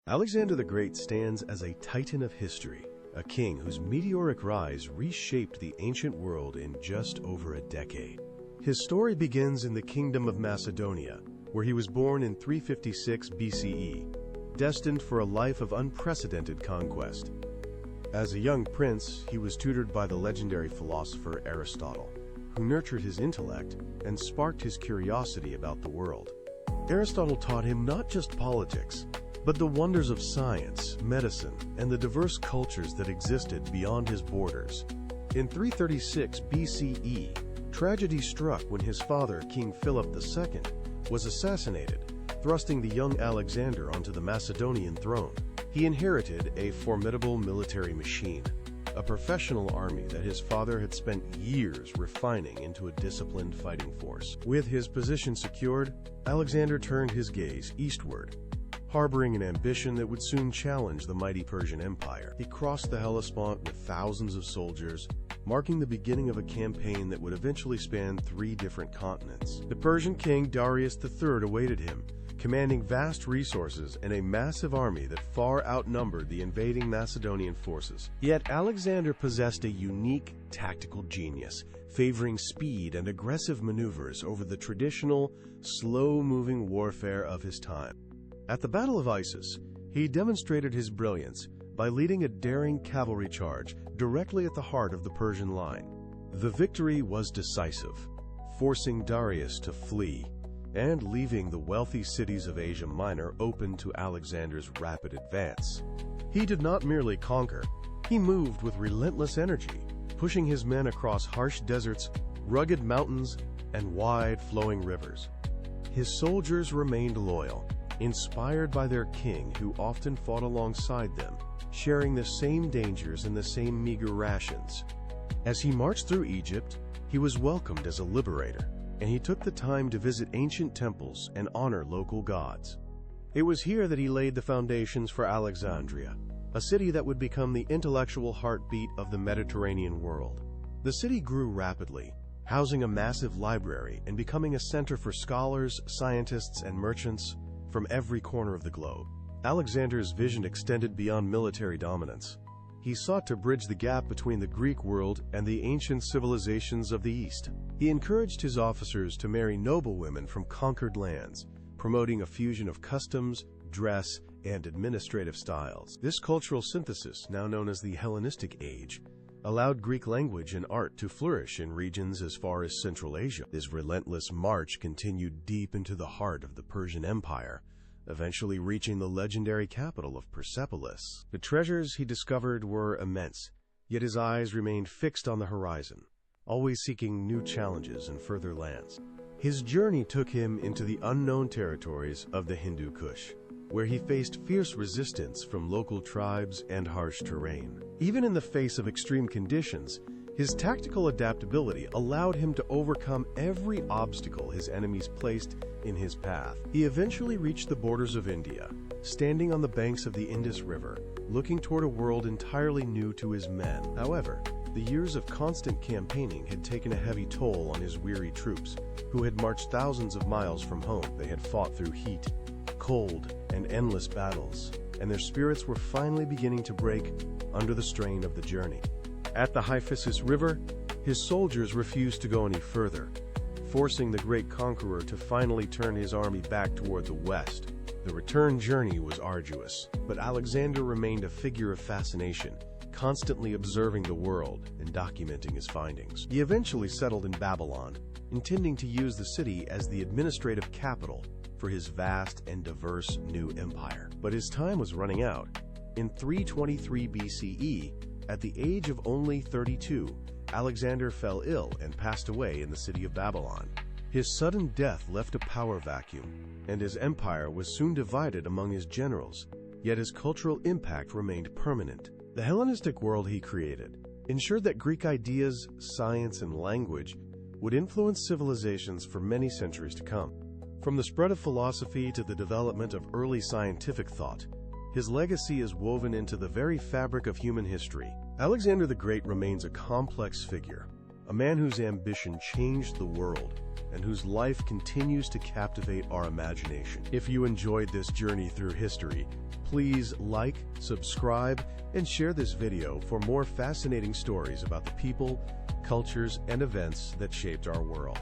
Alexander the Great stands as a titan of history, a king whose meteoric rise reshaped the ancient world in just over a decade. His story begins in the Kingdom of Macedonia, where he was born in 356 BCE, destined for a life of unprecedented conquest. As a young prince, he was tutored by the legendary philosopher Aristotle, who nurtured his intellect and sparked his curiosity about the world. Aristotle taught him not just politics, but the wonders of science, medicine, and the diverse cultures that existed beyond his borders. In 336 BCE, tragedy struck when his father, King Philip II, was assassinated, thrusting the young Alexander onto the Macedonian throne. He inherited a formidable military machine, a professional army that his father had spent years refining into a disciplined fighting force. With his position secured, Alexander turned his gaze eastward, harboring an ambition that would soon challenge the mighty Persian Empire. He crossed the Hellespont with thousands of soldiers, marking the beginning of a campaign that would eventually span 3 different continents. The Persian king Darius III awaited him, commanding vast resources and a massive army that far outnumbered the invading Macedonian forces. Yet Alexander possessed a unique tactical genius, favoring speed and aggressive maneuvers over the traditional, slow-moving warfare of his time. At the Battle of Issus, he demonstrated his brilliance by leading a daring cavalry charge directly at the heart of the Persian line. The victory was decisive, forcing Darius to flee and leaving the wealthy cities of Asia Minor open to Alexander's rapid advance. He did not merely conquer, he moved with relentless energy, pushing his men across harsh deserts, rugged mountains, and wide flowing rivers. His soldiers remained loyal, inspired by their king who often fought alongside them, sharing the same dangers and the same meager rations. As he marched through Egypt, he was welcomed as a liberator, and he took the time to visit ancient temples and honor local gods. It was here that he laid the foundations for Alexandria, a city that would become the intellectual heartbeat of the Mediterranean world. The city grew rapidly, housing a massive library and becoming a center for scholars, scientists, and merchants from every corner of the globe. Alexander's vision extended beyond military dominance. He sought to bridge the gap between the Greek world and the ancient civilizations of the East. He encouraged his officers to marry noblewomen from conquered lands, promoting a fusion of customs, dress, and administrative styles. This cultural synthesis, now known as the Hellenistic Age, allowed Greek language and art to flourish in regions as far as Central Asia. This relentless march continued deep into the heart of the Persian Empire, eventually reaching the legendary capital of Persepolis. The treasures he discovered were immense, yet his eyes remained fixed on the horizon, always seeking new challenges and further lands. His journey took him into the unknown territories of the Hindu Kush, where he faced fierce resistance from local tribes and harsh terrain. Even in the face of extreme conditions, his tactical adaptability allowed him to overcome every obstacle his enemies placed in his path. He eventually reached the borders of India, standing on the banks of the Indus River, looking toward a world entirely new to his men. However, the years of constant campaigning had taken a heavy toll on his weary troops, who had marched thousands of miles from home. They had fought through heat, cold, and endless battles, and their spirits were finally beginning to break under the strain of the journey. At the Hyphasis River, his soldiers refused to go any further, forcing the great conqueror to finally turn his army back toward the west. The return journey was arduous, but Alexander remained a figure of fascination, constantly observing the world and documenting his findings. He eventually settled in Babylon, intending to use the city as the administrative capital for his vast and diverse new empire. But his time was running out. In 323 BCE, at the age of only 32, Alexander fell ill and passed away in the city of Babylon. His sudden death left a power vacuum, and his empire was soon divided among his generals, yet his cultural impact remained permanent. The Hellenistic world he created ensured that Greek ideas, science, and language would influence civilizations for many centuries to come. From the spread of philosophy to the development of early scientific thought, his legacy is woven into the very fabric of human history. Alexander the Great remains a complex figure, a man whose ambition changed the world, and whose life continues to captivate our imagination. If you enjoyed this journey through history, please like, subscribe, and share this video for more fascinating stories about the people, cultures, and events that shaped our world.